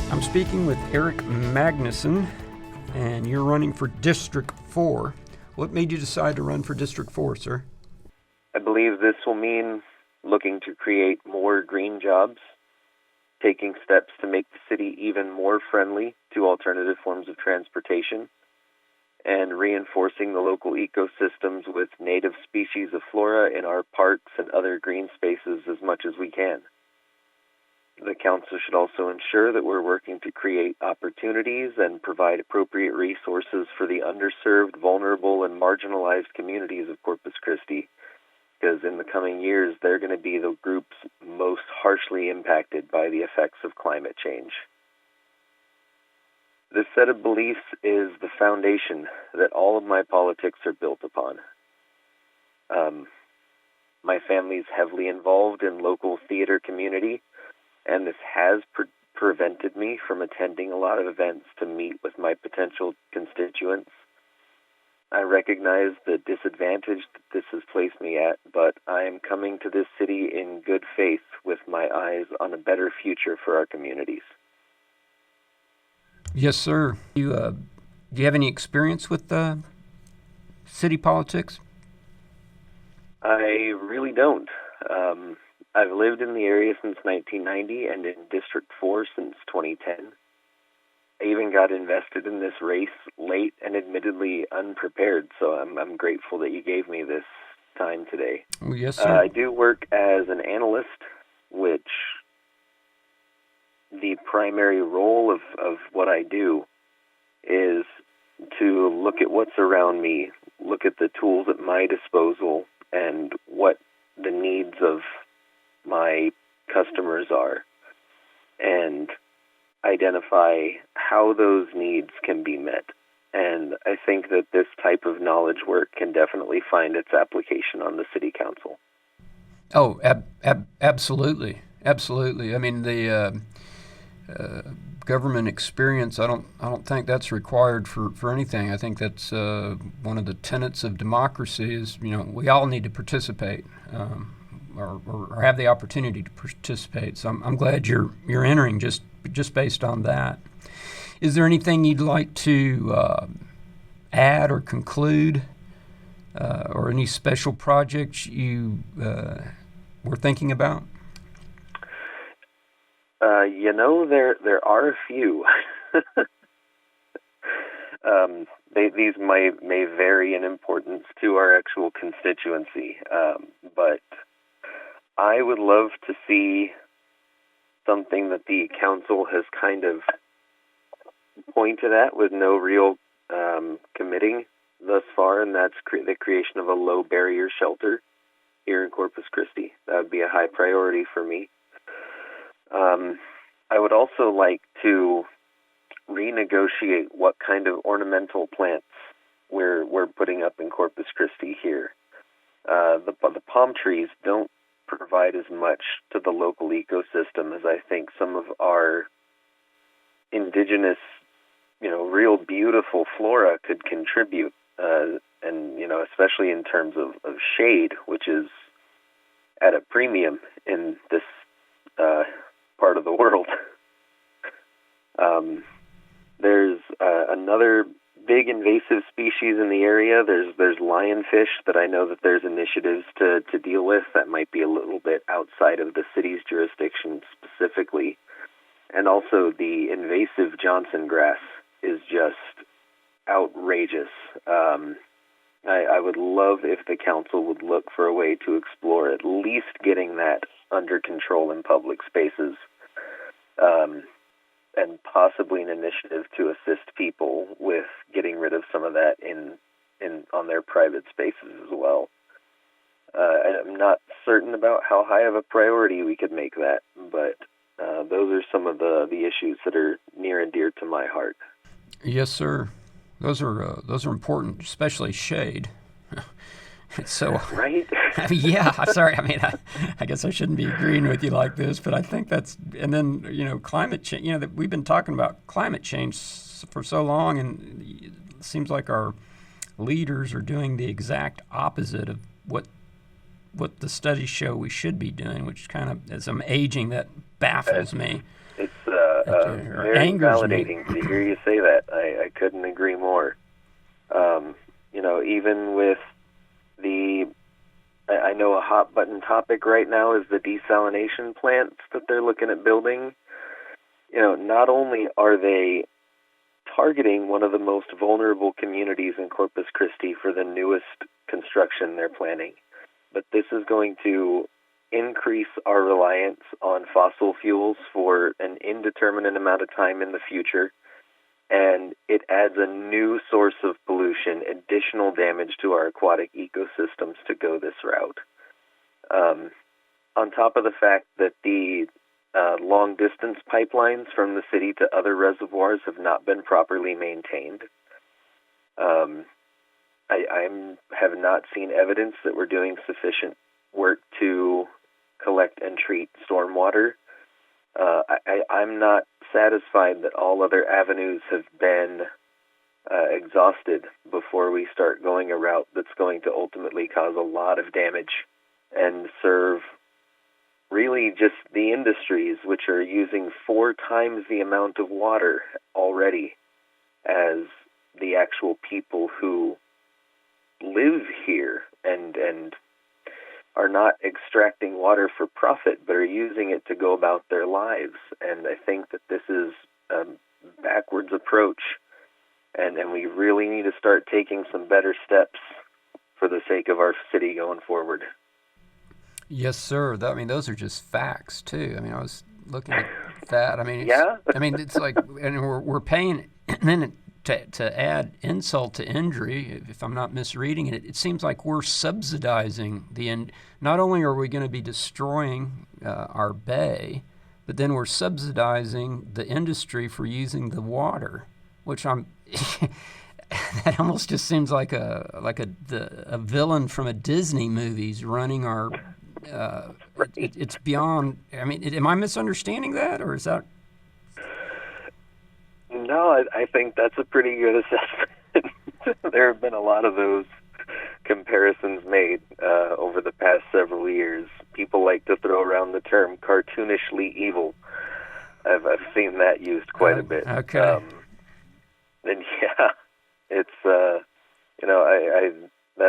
I'm speaking with Eric Magnusson, and you're running for District 4. What made you decide to run for District 4, sir? I believe this will mean looking to create more green jobs, taking steps to make the city even more friendly to alternative forms of transportation, and reinforcing the local ecosystems with native species of flora in our parks and other green spaces as much as we can. The council should also ensure that we're working to create opportunities and provide appropriate resources for the underserved, vulnerable, and marginalized communities of Corpus Christi, because in the coming years, they're going to be the groups most harshly impacted by the effects of climate change. This set of beliefs is the foundation that all of my politics are built upon. My family's heavily involved in local theater community, and this has prevented me from attending a lot of events to meet with my potential constituents. I recognize the disadvantage that this has placed me at, but I am coming to this city in good faith with my eyes on a better future for our communities. Yes, sir. Do you have any experience with city politics? I really don't. I've lived in the area since 1990 and in District 4 since 2010. I even got invested in this race late and admittedly unprepared, so I'm grateful that you gave me this time today. Oh, yes, sir. I do work as an analyst, which the primary role of what I do is to look at what's around me, look at the tools at my disposal, and what the needs of my customers are, and identify how those needs can be met. And I think that this type of knowledge work can definitely find its application on the city council. Oh, absolutely, absolutely. I mean, the government experience, I don't think that's required for anything. I think that's one of the tenets of democracy is, we all need to participate. Or have the opportunity to participate. So I'm glad you're entering just based on that. Is there anything you'd like to add or conclude, or any special projects you were thinking about? There are a few. These may vary in importance to our actual constituency, but I would love to see something that the council has kind of pointed at with no real committing thus far, and that's the creation of a low-barrier shelter here in Corpus Christi. That would be a high priority for me. I would also like to renegotiate what kind of ornamental plants we're putting up in Corpus Christi here. The palm trees don't provide as much to the local ecosystem as I think some of our indigenous, real beautiful flora could contribute, and especially in terms of shade, which is at a premium in this part of the world. There's another big invasive species in the area. There's lionfish that I know that there's initiatives to deal with that might be a little bit outside of the city's jurisdiction specifically. And also the invasive Johnson grass is just outrageous. I would love if the council would look for a way to explore at least getting that under control in public spaces, and possibly an initiative to assist people with getting rid of some of that on their private spaces as well. I'm not certain about how high of a priority we could make that, but those are some of the issues that are near and dear to my heart. Yes, sir. Those are important, especially shade. So, right? I mean, yeah. I'm sorry. I mean, I guess I shouldn't be agreeing with you like this, but I think that's. And then climate change. We've been talking about climate change for so long, and it seems like our leaders are doing the exact opposite of what the studies show we should be doing, which kind of, as I'm aging, that baffles me. It's or very angers me. validating to hear you say that. I couldn't agree more. Even with I know a hot button topic right now is the desalination plants that they're looking at building. Not only are they targeting one of the most vulnerable communities in Corpus Christi for the newest construction they're planning, but this is going to increase our reliance on fossil fuels for an indeterminate amount of time in the future, and it adds a new source of pollution, additional damage to our aquatic ecosystems to go this route. On top of the fact that the long-distance pipelines from the city to other reservoirs have not been properly maintained. I have not seen evidence that we're doing sufficient work to collect and treat stormwater. I'm not satisfied that all other avenues have been exhausted before we start going a route that's going to ultimately cause a lot of damage and serve really just the industries, which are using 4 times the amount of water already as the actual people who live here and are not extracting water for profit, but are using it to go about their lives. And I think that this is a backwards approach, and we really need to start taking some better steps for the sake of our city going forward. Yes, sir. Those are just facts too. I was looking at that. Yeah. It's like, and we're paying, and then to add insult to injury, if I'm not misreading it, it seems like we're subsidizing the end. Not only are we going to be destroying our bay, but then we're subsidizing the industry for using the water, which that almost just seems like a villain from a Disney movie's running our. It's beyond. Am I misunderstanding that, or is that? No, I think that's a pretty good assessment. There have been a lot of those comparisons made over the past several years. People like to throw around the term cartoonishly evil. I've seen that used quite a bit. Okay. And yeah, it's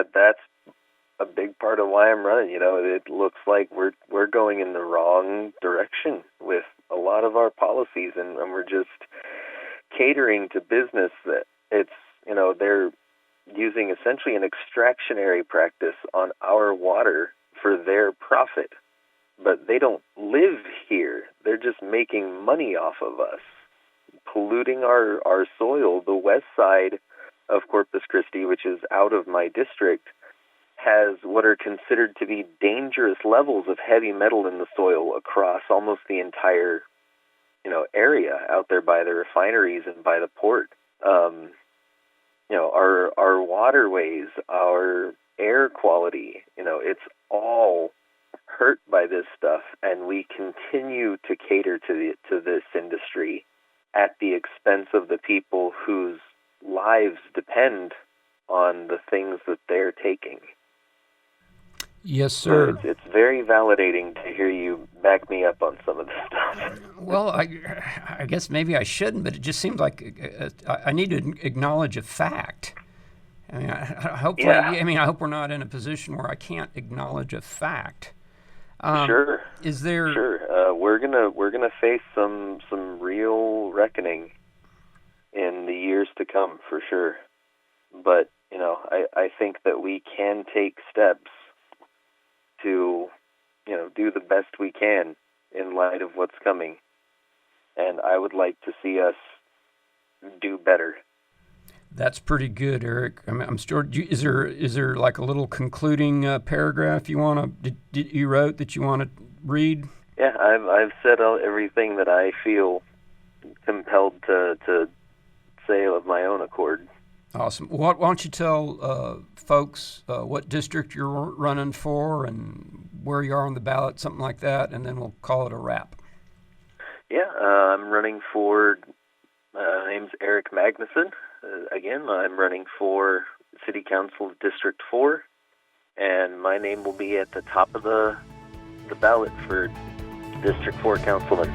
that's a big part of why I'm running. It looks like we're going in the wrong direction with a lot of our policies, and we're just catering to business that they're using essentially an extractionary practice on our water for their profit. But they don't live here. They're just making money off of us, polluting our soil. The west side of Corpus Christi, which is out of my district, has what are considered to be dangerous levels of heavy metal in the soil across almost the entire area out there by the refineries and by the port. Our waterways, our air quality, it's all hurt by this stuff, and we continue to cater to this industry at the expense of the people whose lives depend on the things that they're taking. Yes, sir. So it's very validating to hear you back me up on some of this stuff. Well, I guess maybe I shouldn't, but it just seems like I need to acknowledge a fact. Hopefully, I hope we're not in a position where I can't acknowledge a fact. Sure. Is there? Sure. We're gonna face some real reckoning in the years to come, for sure. But I think that we can take steps to do the best we can in light of what's coming, and I would like to see us do better. That's pretty good, Eric. I'm sure. Is there like a little concluding paragraph you wrote that you want to read? Yeah, I've said everything that I feel compelled to say of my own accord. Awesome. Why don't you tell folks what district you're running for and where you are on the ballot, something like that, and then we'll call it a wrap. Yeah, I'm running for. My name's Eric Magnusson. Again, I'm running for City Council District 4, and my name will be at the top of the ballot for District 4 councilman.